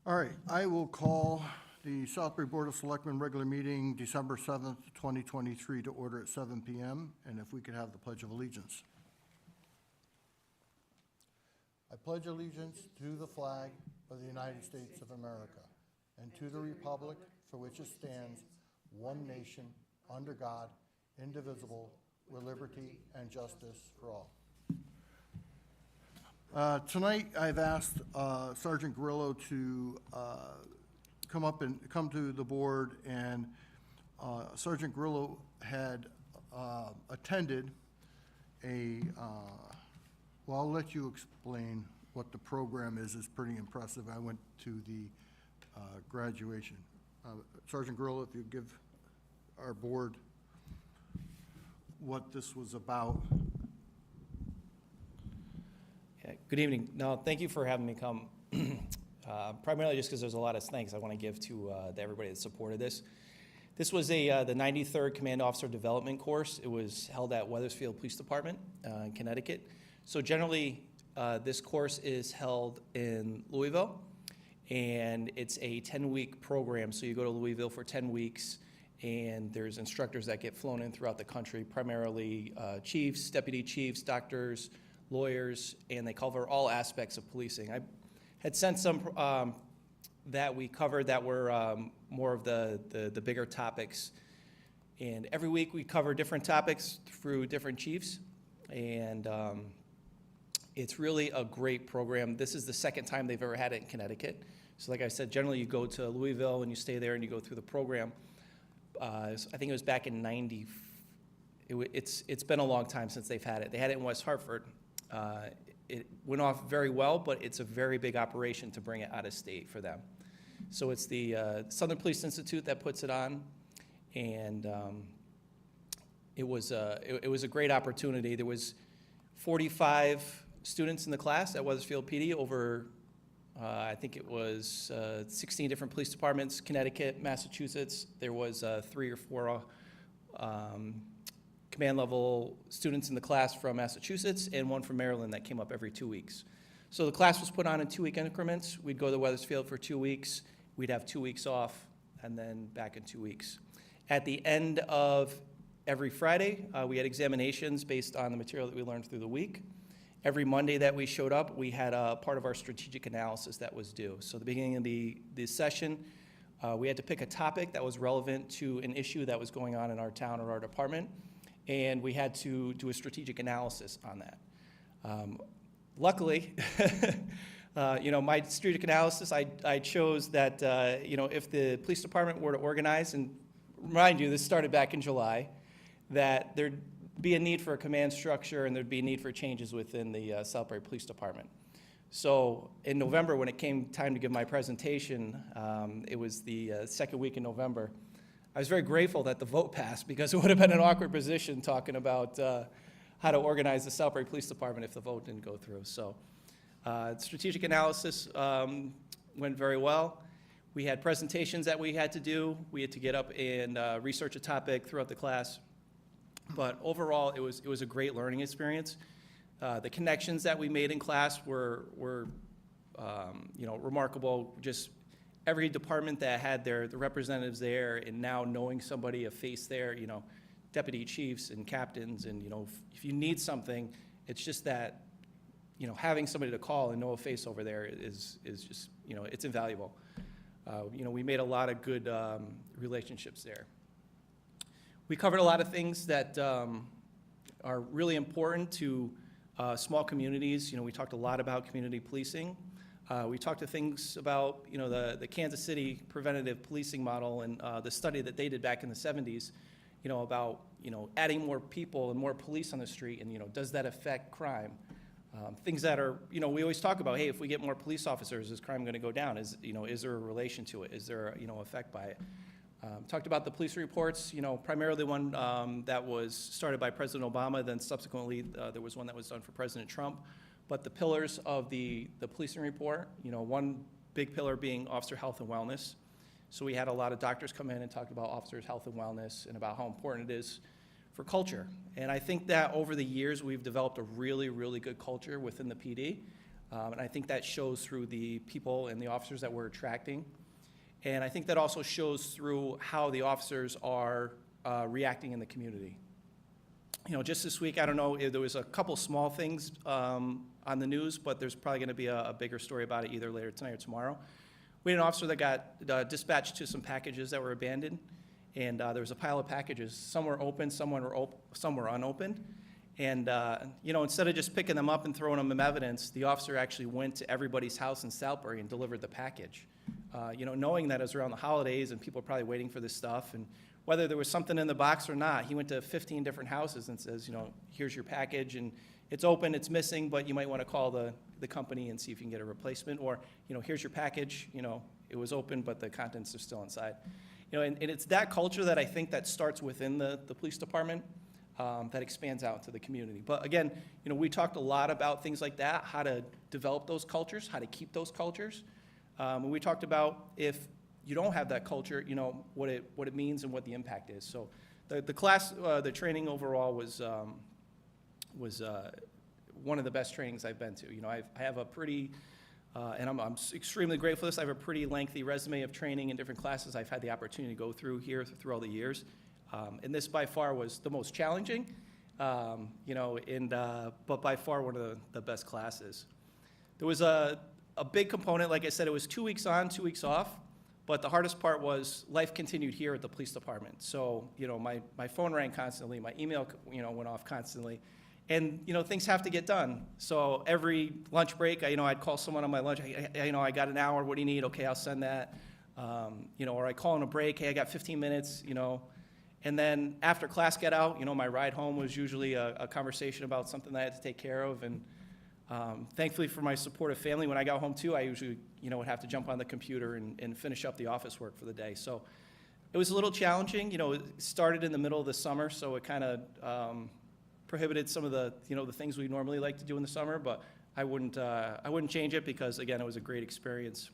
All right, I will call the Southbury Board of Selectmen regular meeting December 7th, 2023 to order at 7 p.m. And if we could have the Pledge of Allegiance. I pledge allegiance to the flag of the United States of America and to the republic for which it stands, one nation, under God, indivisible, with liberty and justice for all. Tonight, I've asked Sergeant Grillo to come to the board, and Sergeant Grillo had attended a, well, I'll let you explain what the program is. It's pretty impressive. I went to the graduation. Sergeant Grillo, if you give our board what this was about. Good evening. No, thank you for having me come. Primarily just because there's a lot of thanks I want to give to everybody that supported this. This was the 93rd Command Officer Development course. It was held at Wethersfield Police Department in Connecticut. So generally, this course is held in Louisville, and it's a 10-week program. So you go to Louisville for 10 weeks, and there's instructors that get flown in throughout the country, primarily chiefs, deputy chiefs, doctors, lawyers, and they cover all aspects of policing. I had sent some that we covered that were more of the bigger topics. And every week we cover different topics through different chiefs. And it's really a great program. This is the second time they've ever had it in Connecticut. So like I said, generally you go to Louisville and you stay there and you go through the program. I think it was back in 90. It's been a long time since they've had it. They had it in West Hartford. It went off very well, but it's a very big operation to bring it out of state for them. So it's the Southern Police Institute that puts it on, and it was a great opportunity. There was 45 students in the class at Wethersfield PD over, I think it was 16 different police departments, Connecticut, Massachusetts. There was 3 or 4 command level students in the class from Massachusetts and 1 from Maryland that came up every 2 weeks. So the class was put on in 2-week increments. We'd go to Wethersfield for 2 weeks. We'd have 2 weeks off and then back in 2 weeks. At the end of every Friday, we had examinations based on the material that we learned through the week. Every Monday that we showed up, we had a part of our strategic analysis that was due. So at the beginning of the session, we had to pick a topic that was relevant to an issue that was going on in our town or our department, and we had to do a strategic analysis on that. Luckily, my strategic analysis, I chose that, if the police department were to organize, and remind you, this started back in July, that there'd be a need for a command structure and there'd be a need for changes within the Southbury Police Department. So in November, when it came time to give my presentation, it was the second week in November, I was very grateful that the vote passed, because it would have been an awkward position talking about how to organize the Southbury Police Department if the vote didn't go through. So strategic analysis went very well. We had presentations that we had to do. We had to get up and research a topic throughout the class. But overall, it was a great learning experience. The connections that we made in class were remarkable. Just every department that had the representatives there, and now knowing somebody, a face there, deputy chiefs and captains, and if you need something, it's just that having somebody to call and know a face over there is just it's invaluable. We made a lot of good relationships there. We covered a lot of things that are really important to small communities. We talked a lot about community policing. We talked to things about, the Kansas City preventative policing model and the study that they did back in the 70s, about, adding more people and more police on the street, and, does that affect crime? Things that are, we always talk about, hey, if we get more police officers, is crime going to go down? Is there a relation to it? Is there, effect by it? Talked about the police reports, primarily one that was started by President Obama, then subsequently there was one that was done for President Trump. But the pillars of the policing report, one big pillar being officer health and wellness. So we had a lot of doctors come in and talk about officers' health and wellness and about how important it is for culture. And I think that over the years we've developed a really, really good culture within the PD. And I think that shows through the people and the officers that we're attracting. And I think that also shows through how the officers are reacting in the community. You know, just this week, I don't know, there was a couple small things on the news, but there's probably going to be a bigger story about it either later tonight or tomorrow. We had an officer that got dispatched to some packages that were abandoned, and there was a pile of packages. Some were open, some were unopened. And, you know, instead of just picking them up and throwing them in evidence, the officer actually went to everybody's house in Southbury and delivered the package. You know, knowing that it was around the holidays and people are probably waiting for this stuff, and whether there was something in the box or not, he went to 15 different houses and says, you know, here's your package, and it's open, it's missing, but you might want to call the company and see if you can get a replacement, or, you know, here's your package, you know, it was open, but the contents are still inside. You know, and it's that culture that I think that starts within the police department that expands out to the community. But again, you know, we talked a lot about things like that, how to develop those cultures, how to keep those cultures. And we talked about if you don't have that culture, you know, what it means and what the impact is. So the class, the training overall was one of the best trainings I've been to. You know, I have a pretty, and I'm extremely grateful for this, I have a pretty lengthy resume of training in different classes I've had the opportunity to go through here through all the years. And this by far was the most challenging, you know, but by far one of the best classes. There was a big component, like I said, it was 2 weeks on, 2 weeks off. But the hardest part was life continued here at the police department. So, you know, my phone rang constantly, my email, you know, went off constantly. And, you know, things have to get done. So every lunch break, I'd call someone on my lunch, I got an hour, what do you need? Okay, I'll send that. You know, or I call on a break, hey, I got 15 minutes, you know. And then after class got out, you know, my ride home was usually a conversation about something that I had to take care of. And thankfully for my supportive family, when I got home too, I usually, you know, would have to jump on the computer and finish up the office work for the day. So it was a little challenging. You know, it started in the middle of the summer, so it kind of prohibited some of the, you know, the things we normally like to do in the summer, but I wouldn't change it because, again, it was a great experience.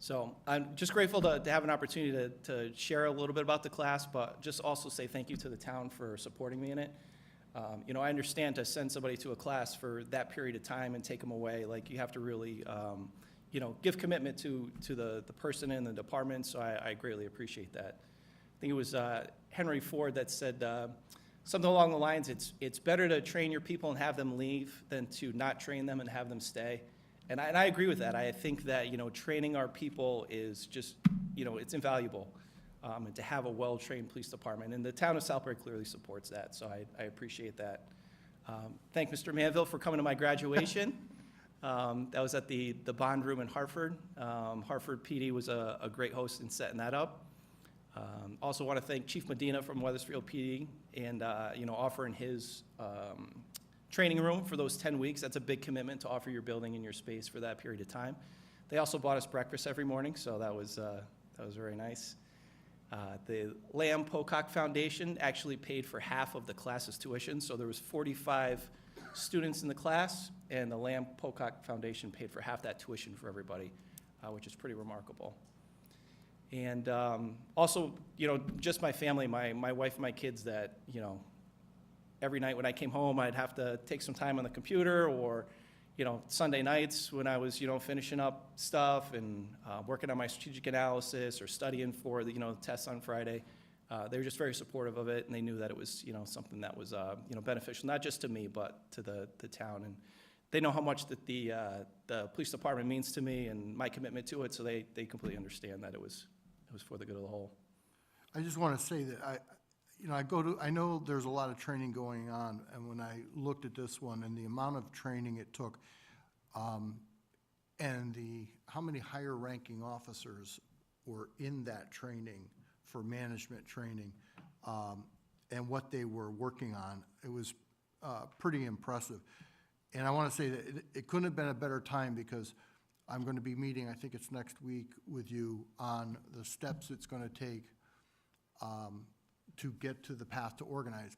So I'm just grateful to have an opportunity to share a little bit about the class, but just also say thank you to the town for supporting me in it. You know, I understand to send somebody to a class for that period of time and take them away, like you have to really, you know, give commitment to the person in the department, so I greatly appreciate that. I think it was Henry Ford that said something along the lines, it's better to train your people and have them leave than to not train them and have them stay. And I agree with that. I think that, you know, training our people is just, you know, it's invaluable. And to have a well-trained police department. And the town of Southbury clearly supports that, so I appreciate that. Thank Mr. Manville for coming to my graduation. That was at the bond room in Hartford. Hartford PD was a great host in setting that up. Also want to thank Chief Medina from Weathersfield PD and, you know, offering his training room for those 10 weeks. That's a big commitment to offer your building and your space for that period of time. They also bought us breakfast every morning, so that was very nice. The Lamb Pocock Foundation actually paid for half of the class's tuition, so there was 45 students in the class, and the Lamb Pocock Foundation paid for half that tuition for everybody, which is pretty remarkable. And also, you know, just my family, my wife and my kids that, you know, every night when I came home, I'd have to take some time on the computer, or, you know, Sunday nights when I was, you know, finishing up stuff and working on my strategic analysis or studying for the, you know, tests on Friday. They were just very supportive of it, and they knew that it was, you know, something that was, you know, beneficial, not just to me, but to the town. And they know how much that the police department means to me and my commitment to it, so they completely understand that it was for the good of the whole. I just want to say that I know there's a lot of training going on, and when I looked at this one and the amount of training it took, and how many higher ranking officers were in that training for management training, and what they were working on, it was pretty impressive. And I want to say that it couldn't have been a better time, because I'm going to be meeting, I think it's next week, with you on the steps it's going to take to get to the path to organize.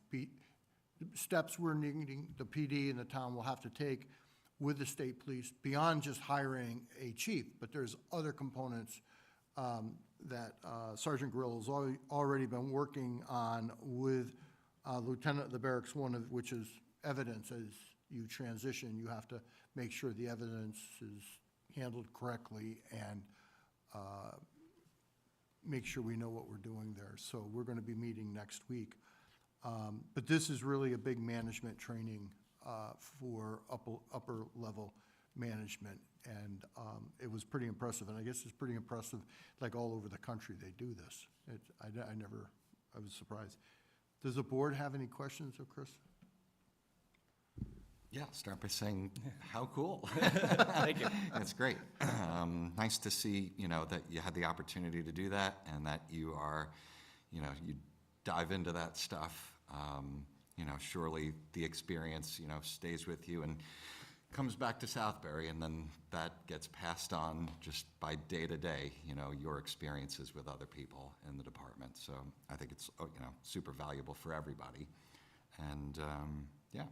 Steps we're needing, the PD and the town will have to take with the state police beyond just hiring a chief, but there's other components that Sergeant Grillo's already been working on with Lieutenant of the Barracks, one of which is evidence, as you transition, you have to make sure the evidence is handled correctly and make sure we know what we're doing there. So we're going to be meeting next week. But this is really a big management training for upper level management, and it was pretty impressive. And I guess it's pretty impressive, like all over the country they do this. I was surprised. Does the board have any questions of Chris? Yeah, start by saying, how cool. Thank you. That's great. Nice to see, that you had the opportunity to do that and that you are, you dive into that stuff. Surely the experience, stays with you and comes back to Southbury, and then that gets passed on just by day to day, your experiences with other people in the department. So I think it's, super valuable for everybody. And, yeah.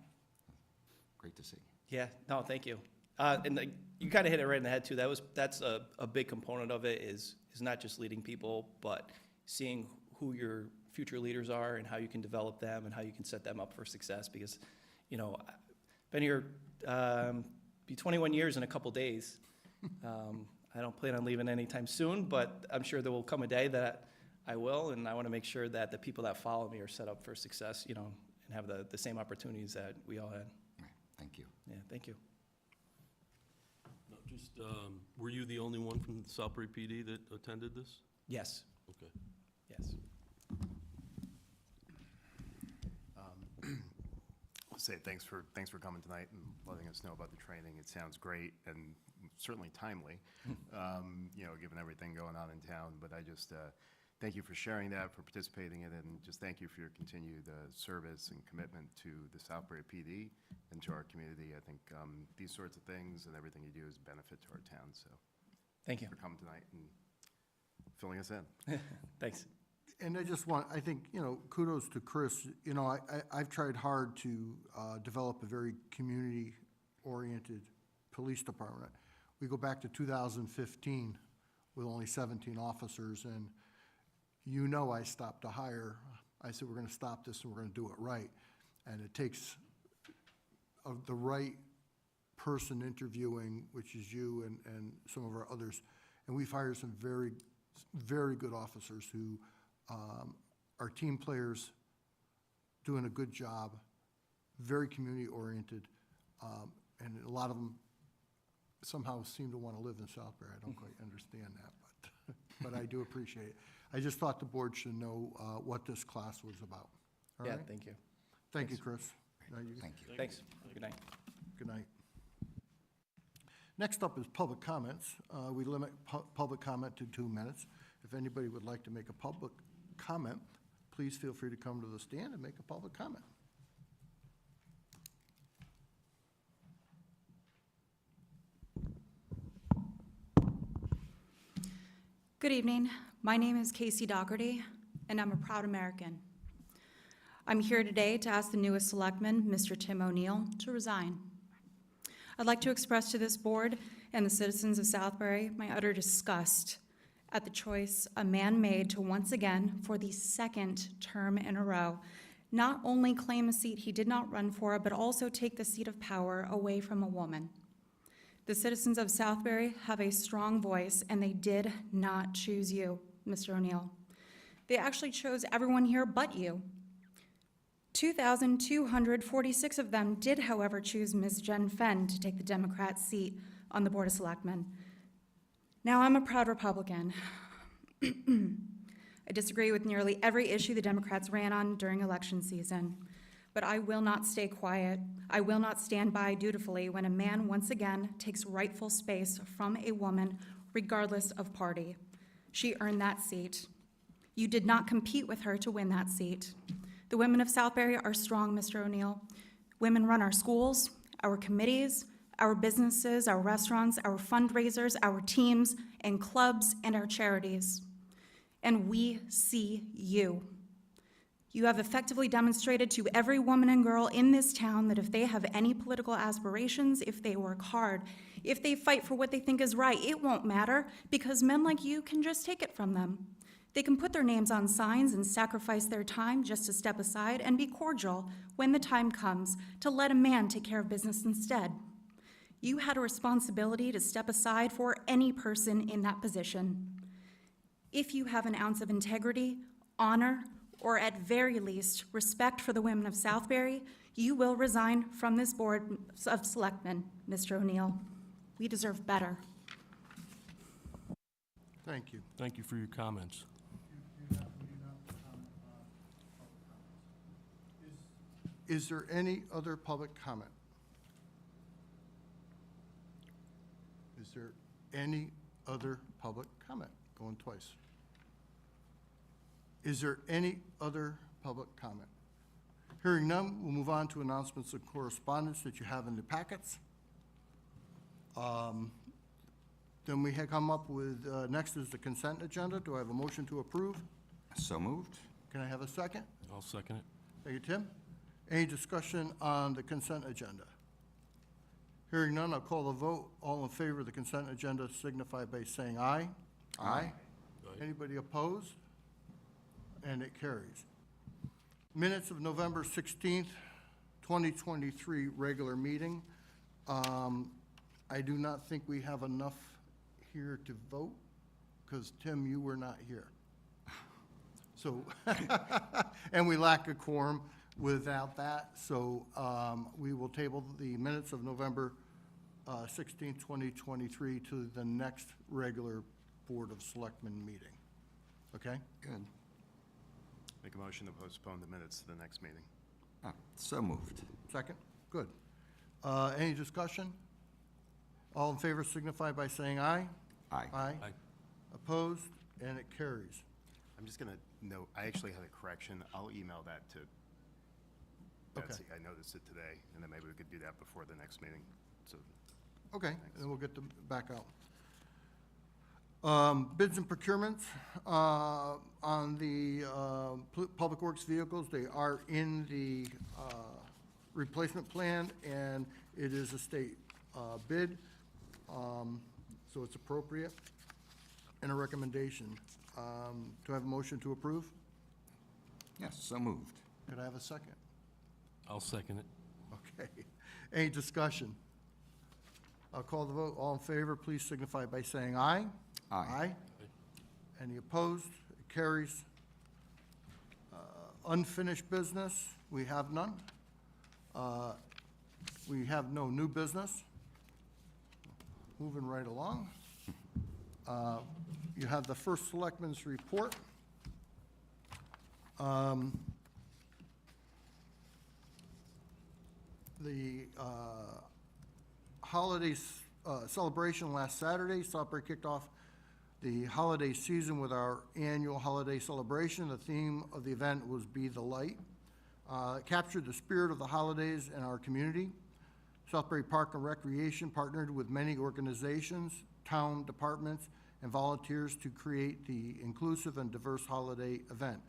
Great to see. Yeah, no, thank you. And you kind of hit it right in the head too. That's a big component of it is not just leading people, but seeing who your future leaders are and how you can develop them and how you can set them up for success. Because, I've been here be 21 years in a couple days. I don't plan on leaving anytime soon, but I'm sure there will come a day that I will, and I want to make sure that the people that follow me are set up for success, and have the same opportunities that we all had. Thank you. Yeah, thank you. No, just, were you the only one from Southbury PD that attended this? Yes, Okay. yes. I'll say thanks for coming tonight and letting us know about the training. It sounds great and certainly timely, given everything going on in town. But I just thank you for sharing that, for participating in it, and just thank you for your continued service and commitment to the Southbury PD and to our community. I think these sorts of things and everything you do is a benefit to our town. So Thank you. for coming tonight and filling us in. Thanks. And I think, kudos to Chris. I've tried hard to develop a very community-oriented police department. We go back to 2015 with only 17 officers, and I stopped to hire. I said, we're going to stop this and we're going to do it right. And it takes the right person interviewing, which is you and some of our others. And we've hired some very, very good officers who are team players, doing a good job, very community-oriented, and a lot of them somehow seem to want to live in Southbury. I don't quite understand that, but I do appreciate it. I just thought the board should know what this class was about. All Yeah, right? thank you. Thank you, Chris. Now you- Thank you. Thanks. Good night. Good night. Next up is public comments. We limit public comment to 2 minutes. If anybody would like to make a public comment, please feel free to come to the stand and make a public comment. Good evening. My name is Casey Dougherty, and I'm a proud American. I'm here today to ask the newest selectman, Mr. Tim O'Neill, to resign. I'd like to express to this board and the citizens of Southbury my utter disgust at the choice a man made to once again, for the second term in a row, not only claim a seat he did not run for, but also take the seat of power away from a woman. The citizens of Southbury have a strong voice, and they did not choose you, Mr. O'Neill. They actually chose everyone here but you. 2,246 of them did, however, choose Ms. Jen Fenn to take the Democrat seat on the Board of Selectmen. Now, I'm a proud Republican. I disagree with nearly every issue the Democrats ran on during election season. But I will not stay quiet. I will not stand by dutifully when a man once again takes rightful space from a woman, regardless of party. She earned that seat. You did not compete with her to win that seat. The women of Southbury are strong, Mr. O'Neill. Women run our schools, our committees, our businesses, our restaurants, our fundraisers, our teams and clubs, and our charities. And we see you. You have effectively demonstrated to every woman and girl in this town that if they have any political aspirations, if they work hard, if they fight for what they think is right, it won't matter because men like you can just take it from them. They can put their names on signs and sacrifice their time just to step aside and be cordial when the time comes to let a man take care of business instead. You had a responsibility to step aside for any person in that position. If you have an ounce of integrity, honor, or at very least, respect for the women of Southbury, you will resign from this Board of Selectmen, Mr. O'Neill. We deserve better. Thank you. Thank you for your comments. Is there any other public comment? Is there any other public comment? Going twice. Is there any other public comment? Hearing none, we'll move on to announcements and correspondence that you have in the packets. Then we have come up with, next is the consent agenda. Do I have a motion to approve? So moved? Can I have a second? I'll second it. Thank you, Tim. Any discussion on the consent agenda? Hearing none, I'll call the vote. All in favor of the consent agenda signify by saying aye. Aye. Aye. Anybody opposed? And it carries. Minutes of November 16th, 2023 regular meeting. I do not think we have enough here to vote, because Tim, you were not here. So, and we lack a quorum without that, so we will table the minutes of November 16th, 2023 to the next regular Board of Selectmen meeting. Okay? Good. Make a motion to postpone the minutes to the next meeting. So moved. Second? Good. Any discussion? All in favor signify by saying aye. Aye. Aye. Aye. Opposed? And it carries. I'm just going to note, I actually had a correction. I'll email that to Okay. Betsy. I noticed it today, and then maybe we could do that before the next meeting. So, Okay, and we'll get them back out. Bids and procurements, on the Public Works vehicles, they are in the replacement plan, and it is a state bid, so it's appropriate, and a recommendation. Do I have a motion to approve? Yes, so moved. Could I have a second? I'll second it. Okay. Any discussion? I'll call the vote. All in favor, please signify by saying aye. Aye. Any opposed? It carries. Unfinished business, we have none. We have no new business. Moving right along. You have the first selectman's report. The holiday celebration last Saturday, Southbury kicked off the holiday season with our annual holiday celebration. The theme of the event was Be the Light. It captured the spirit of the holidays in our community. Southbury Park and Recreation partnered with many organizations, town departments, and volunteers to create the inclusive and diverse holiday event.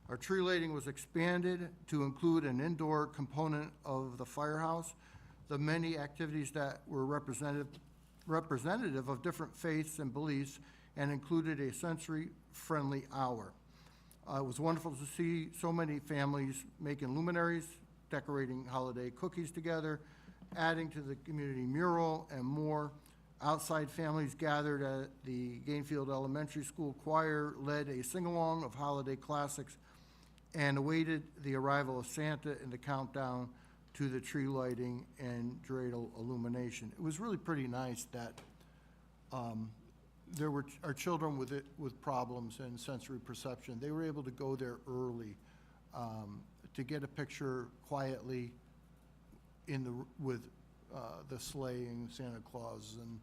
Our tree lighting was expanded to include an indoor component of the firehouse. The many activities that were representative of different faiths and beliefs, and included a sensory-friendly hour. It was wonderful to see so many families making luminaries, decorating holiday cookies together, adding to the community mural, and more. Outside families gathered at the Gainfield Elementary School choir, led a sing-along of holiday classics, and awaited the arrival of Santa in the countdown to the tree lighting and dreidel illumination. It was really pretty nice that there were our children with problems and sensory perception. They were able to go there early to get a picture quietly with the sleigh and Santa Claus, and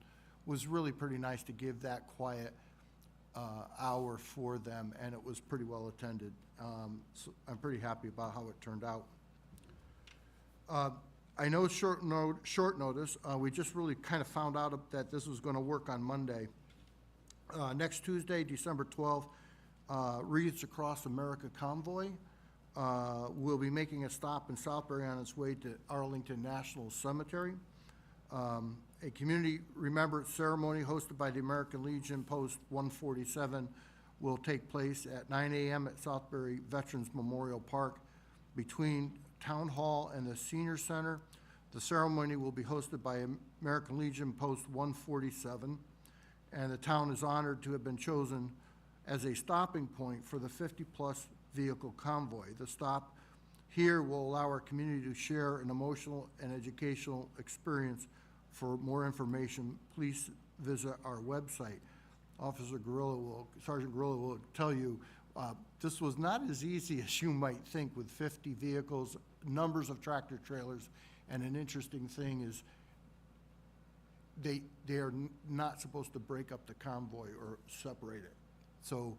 was really pretty nice to give that quiet hour for them, and it was pretty well attended. So I'm pretty happy about how it turned out. I know it's short notice. We just really kind of found out that this was going to work on Monday. Next Tuesday, December 12th, Wreaths Across America Convoy will be making a stop in Southbury on its way to Arlington National Cemetery. A community remembrance ceremony hosted by the American Legion Post 147 will take place at 9 a.m. at Southbury Veterans Memorial Park between Town Hall and the Senior Center. The ceremony will be hosted by American Legion Post 147, and the town is honored to have been chosen as a stopping point for the 50-plus vehicle convoy. The stop here will allow our community to share an emotional and educational experience. For more information, please visit our website. Sergeant Gorilla will tell you, this was not as easy as you might think with 50 vehicles, numbers of tractor trailers, and an interesting thing is they are not supposed to break up the convoy or separate it. So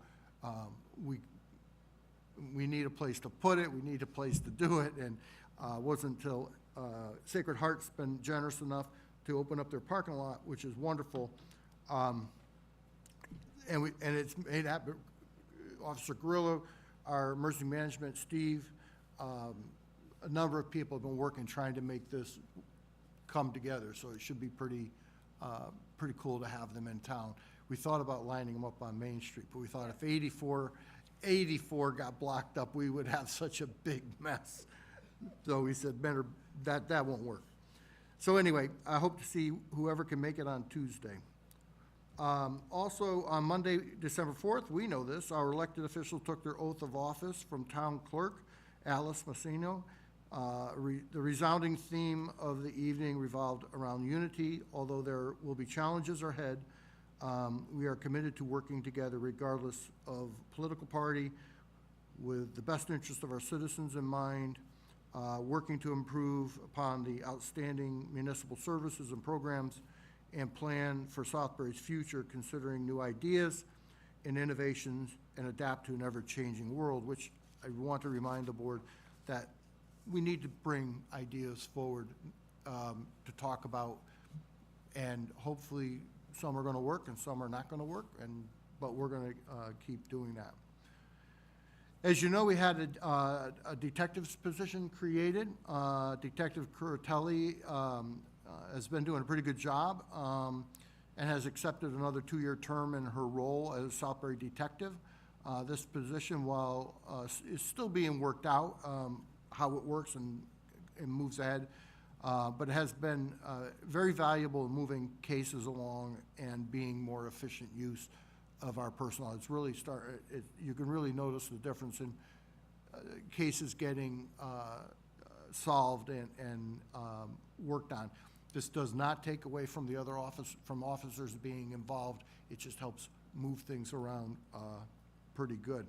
we need a place to put it, we need a place to do it, and it wasn't until Sacred Heart's been generous enough to open up their parking lot, which is wonderful. And it's made happen. Officer Grillo, our emergency management, Steve, a number of people have been working trying to make this come together, so it should be pretty cool to have them in town. We thought about lining them up on Main Street, but we thought if 84 got blocked up, we would have such a big mess. So we said, better, that won't work. So anyway, I hope to see whoever can make it on Tuesday. Also, on Monday, December 4th, we know this, our elected officials took their oath of office from Town Clerk Alice Massino. The resounding theme of the evening revolved around unity. Although there will be challenges ahead, we are committed to working together regardless of political party, with the best interest of our citizens in mind, working to improve upon the outstanding municipal services and programs, and plan for Southbury's future, considering new ideas and innovations, and adapt to an ever-changing world, which I want to remind the board that we need to bring ideas forward to talk about, and hopefully some are going to work and some are not going to work, but we're going to keep doing that. As you know, we had a detective's position created. Detective Curatelli has been doing a pretty good job and has accepted another 2-year term in her role as Southbury detective. This position, while is still being worked out, how it works and moves ahead, but it has been very valuable in moving cases along and being more efficient use of our personnel. It's really you can really notice the difference in cases getting solved and worked on. This does not take away from the other officers being involved. It just helps move things around pretty good.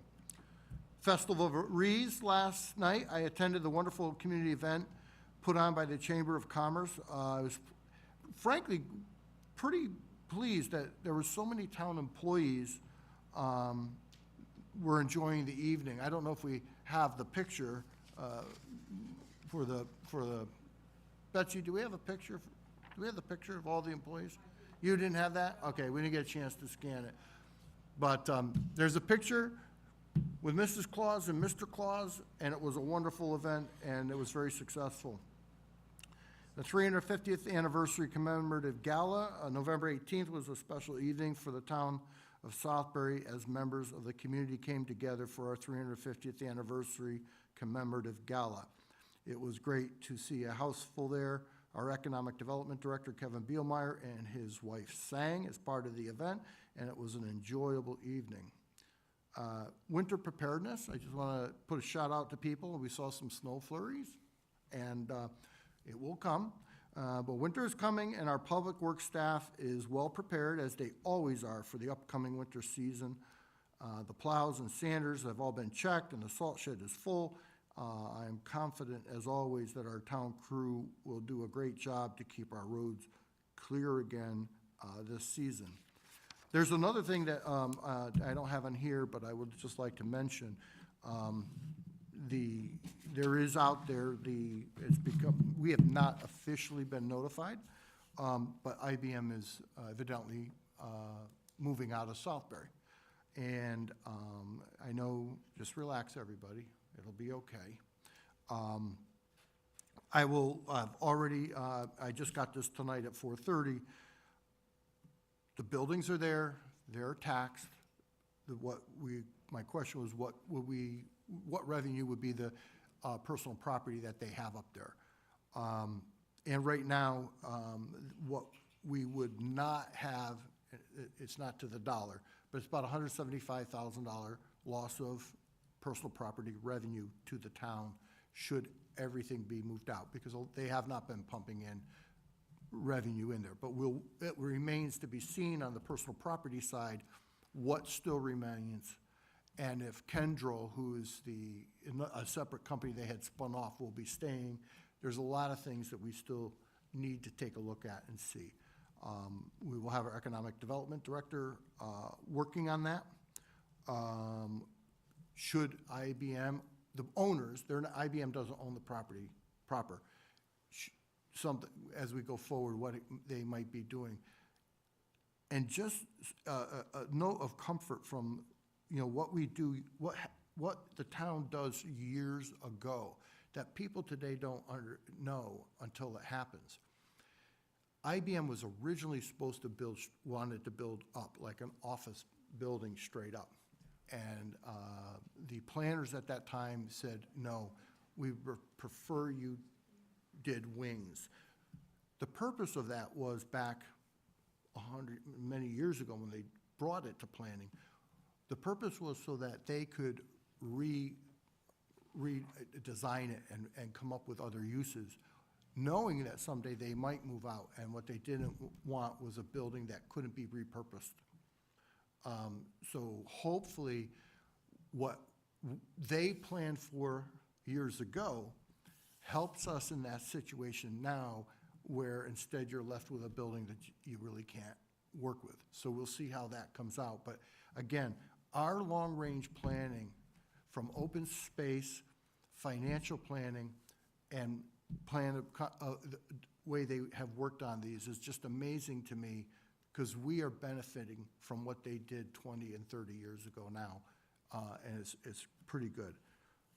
Festival of Wreaths last night. I attended the wonderful community event put on by the Chamber of Commerce. I was frankly pretty pleased that there were so many town employees were enjoying the evening. I don't know if we have the picture for the Betsy, do we have a picture? Do we have the picture of all the employees? You didn't have that? Okay, we didn't get a chance to scan it. But there's a picture with Mrs. Claus and Mr. Claus, and it was a wonderful event, and it was very successful. The 350th anniversary commemorative gala, November 18th, was a special evening for the town of Southbury as members of the community came together for our 350th anniversary commemorative gala. It was great to see a house full there. Our Economic Development Director, Kevin Bielmeyer, and his wife sang as part of the event, and it was an enjoyable evening. Winter preparedness, I just want to put a shout out to people. We saw some snow flurries, and it will come. But winter is coming, and our public works staff is well prepared, as they always are, for the upcoming winter season. The plows and sanders have all been checked, and the salt shed is full. I am confident, as always, that our town crew will do a great job to keep our roads clear again this season. There's another thing that I don't have on here, but I would just like to mention. There is out there, we have not officially been notified, but IBM is evidently moving out of Southbury. And I know, just relax, everybody. It'll be okay. I just got this tonight at 4:30. The buildings are there, they're taxed. my question was, what revenue would be the personal property that they have up there? And right now, what we would not have, it's not to the dollar, but it's about $175,000 loss of personal property revenue to the town should everything be moved out, because they have not been pumping in revenue in there. But it remains to be seen on the personal property side what still remains. And if Kendall, who is a separate company they had spun off, will be staying, there's a lot of things that we still need to take a look at and see. We will have our economic development director working on that. Should IBM, the owners, IBM doesn't own the property proper. Something, as we go forward, what they might be doing. And just a note of comfort from, what we do, what the town does years ago that people today don't know until it happens. IBM was originally supposed to wanted to build up like an office building straight up. And the planners at that time said, no, we prefer you did wings. The purpose of that was back many years ago when they brought it to planning. The purpose was so that they could redesign it and come up with other uses, knowing that someday they might move out, and what they didn't want was a building that couldn't be repurposed. So hopefully what they planned for years ago helps us in that situation now, where instead you're left with a building that you really can't work with. So we'll see how that comes out. But again, our long-range planning from open space, financial planning, and the way they have worked on these is just amazing to me, because we are benefiting from what they did 20 and 30 years ago now, and it's pretty good.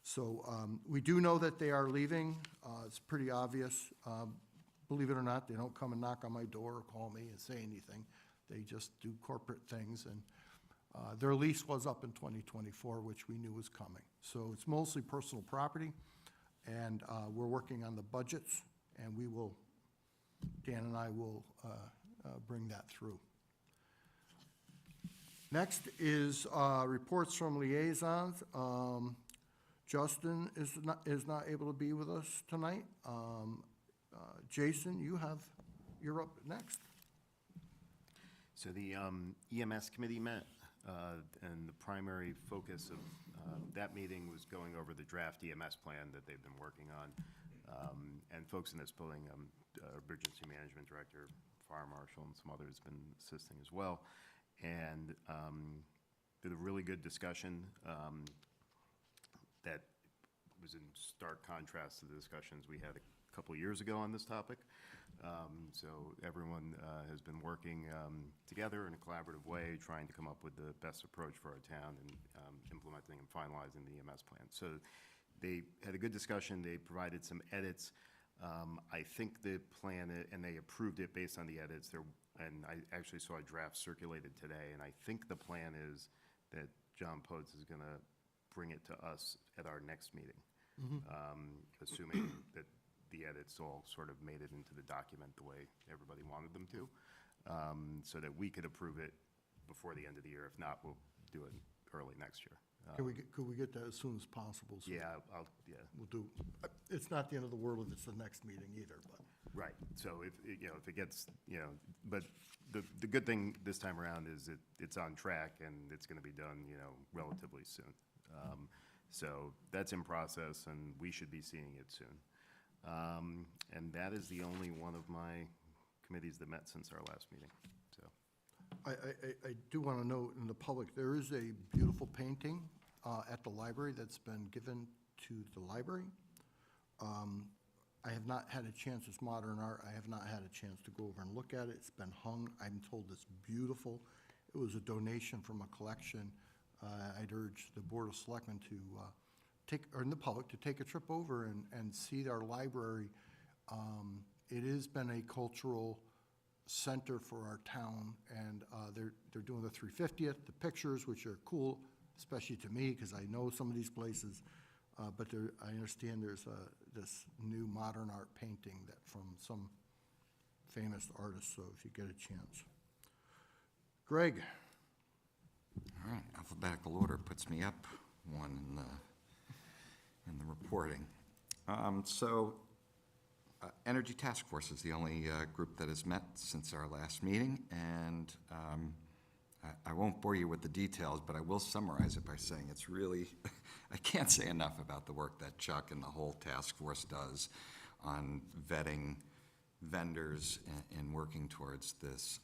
So we do know that they are leaving. It's pretty obvious. Believe it or not, they don't come and knock on my door or call me and say anything. They just do corporate things, and their lease was up in 2024, which we knew was coming. So it's mostly personal property, and we're working on the budgets, and Dan and I will bring that through. Next is reports from liaisons. Justin is not able to be with us tonight. Jason, you're up next. So the EMS committee met, and the primary focus of that meeting was going over the draft EMS plan that they've been working on. And folks in this building, emergency management director, fire marshal, and some others have been assisting as well. And did a really good discussion that was in stark contrast to the discussions we had a couple of years ago on this topic. So everyone has been working together in a collaborative way, trying to come up with the best approach for our town and implementing and finalizing the EMS plan. So they had a good discussion. They provided some edits. I think the plan, and they approved it based on the edits. And I actually saw a draft circulated today, and I think the plan is that John Podes is going to bring it to us at our next meeting, assuming that the edits all sort of made it into the document the way everybody wanted them to, so that we could approve it before the end of the year. If not, we'll do it early next year. Could we get that as soon as possible? So Yeah, we'll do. It's not the end of the world if it's the next meeting either, but. right. So if it gets, but the good thing this time around is it's on track, and it's going to be done, relatively soon. So that's in process, and we should be seeing it soon. And that is the only one of my committees that met since our last meeting, so. I do want to note in the public, there is a beautiful painting at the library that's been given to the library. I have not had a chance, it's modern art, I have not had a chance to go over and look at it. It's been hung, I'm told it's beautiful. It was a donation from a collection. I'd urge the Board of Selectmen to and the public to take a trip over and see our library. It has been a cultural center for our town, and they're doing the 350th, the pictures, which are cool, especially to me, because I know some of these places. But I understand there's this new modern art painting that from some famous artist, so if you get a chance. Greg? All right, alphabetical order puts me up one in the reporting. Energy Task Force is the only group that has met since our last meeting, and I won't bore you with the details, but I will summarize it by saying it's really, I can't say enough about the work that Chuck and the whole task force does on vetting vendors and working towards this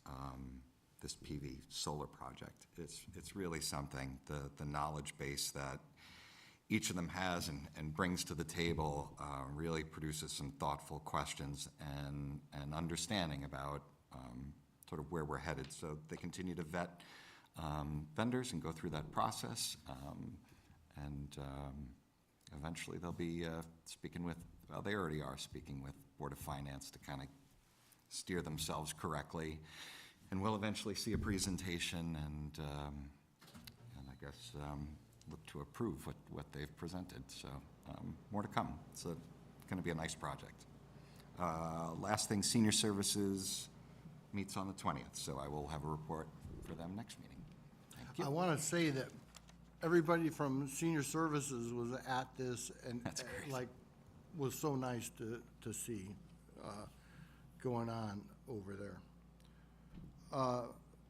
this PV solar project. It's really something. The knowledge base that each of them has and brings to the table really produces some thoughtful questions and understanding about sort of where we're headed. So they continue to vet vendors and go through that process. Eventually they'll be speaking with, well, they already are speaking with Board of Finance to kind of steer themselves correctly. And we'll eventually see a presentation and I guess look to approve what they've presented. So more to come. It's going to be a nice project. Last thing, Senior Services meets on the 20th, so I will have a report for them next meeting. Thank you. I want to say that everybody from Senior Services was at this, and That's great. like, was so nice to see going on over there.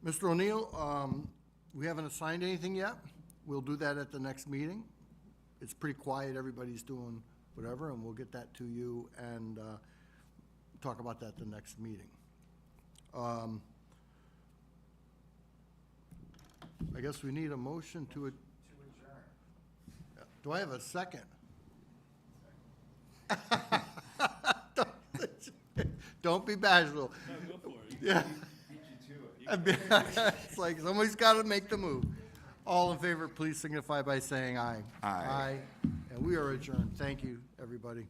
Mr. O'Neill, we haven't assigned anything yet. We'll do that at the next meeting. It's pretty quiet, everybody's doing whatever, and we'll get that to you and talk about that at the next meeting. I guess we need a motion to adjourn. Do I have a second? Don't be bashful. No, go for it. Yeah. It's like somebody's got to make the move. All in favor, please signify by saying aye. Aye. And we are adjourned. Thank you, everybody.